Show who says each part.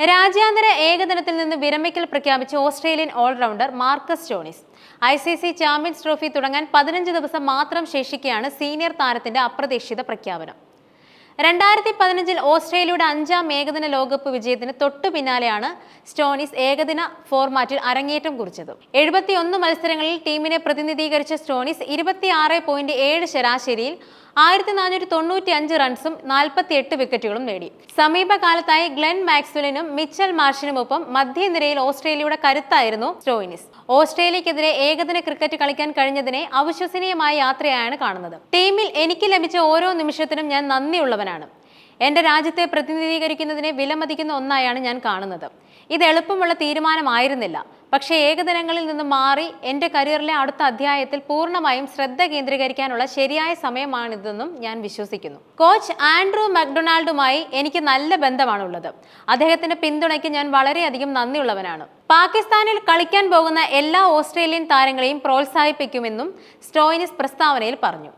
Speaker 1: രാജ്യാന്തര ഏകദിനത്തിൽ നിന്ന് വിരമിക്കൽ പ്രഖ്യാപിച്ച Australian all-rounder Marcus Stoinis. ICC Champions Trophy തുടങ്ങാൻ 15 ദിവസം മാത്രം ശേഷിക്കെയാണ് സീനിയർ താരത്തിന്റെ അപ്രതീക്ഷിത പ്രഖ്യാപനം. 2015-ൽ ഓസ്ട്രേലിയയുടെ 5ാം ഏകദിന ലോകകപ്പ് വിജയത്തിന് തൊട്ടു പിന്നാലെയാണ് സ്റ്റോയിനിസ് ഏകദിന ഫോർമാറ്റിൽ അരങ്ങേറ്റം കുറിച്ചത്. 71 മത്സരങ്ങളിൽ ടീമിനെ പ്രതിനിധീകരിച്ച സ്റ്റോയിനിസ് 26.7 ശരാശരിയിൽ 1495 റൺസും 48 വിക്കറ്റുകളും നേടി. സമീപകാലത്തായി ഗ്ലെൻ മാക്സ്വെലിനും മിച്ചൽ മാർഷിനുമൊപ്പം മധ്യനിരയിൽ ഓസ്ട്രേലിയയുടെ കരുത്തായിരുന്നു സ്റ്റോയിനിസ്. ഓസ്ട്രേലിയക്കെതിരെ ഏകദിന ക്രിക്കറ്റ് കളിക്കാൻ കഴിഞ്ഞതിനെ അവിശ്വസനീയമായ യാത്രയാണ് കാണുന്നത്. ടീമിൽ എനിക്ക് ലഭിച്ച ഓരോ നിമിഷത്തിനും ഞാൻ നന്ദിയുള്ളവനാണ്. എന്റെ രാജ്യത്തെ പ്രതിനിധീകരിക്കുന്നതിനെ വിലമതിക്കുന്ന ഒന്നായാണ് ഞാൻ കാണുന്നത്. ഇത് എളുപ്പമുള്ള തീരുമാനമായിരുന്നില്ല. പക്ഷേ ഏകദിനങ്ങളിൽ നിന്ന് മാറി എന്റെ കരിയറിലെ അടുത്ത അധ്യായത്തിൽ പൂർണ്ണമായും ശ്രദ്ധ കേന്ദ്രീകരിക്കാനുള്ള ശരിയായ സമയമാണിതെന്നും ഞാൻ വിശ്വസിക്കുന്നു. കോച്ച് ആൻഡ്രൂ മക്ഡൊണാൾഡുമായി എനിക്ക് നല്ല ബന്ധമാണുള്ളത്. അദ്ദേഹത്തിന്റെ പിന്തുണയ്ക്ക് ഞാൻ വളരെയധികം നന്ദിയുള്ളവനാണ്. പാകിസ്ഥാനിൽ കളിക്കാൻ പോകുന്ന എല്ലാ ഓസ്ട്രേലിയൻ താരങ്ങളെയും പ്രോത്സാഹിപ്പിക്കുമെന്നും സ്റ്റോയിനിസ് പ്രസ്താവനയിൽ പറഞ്ഞു.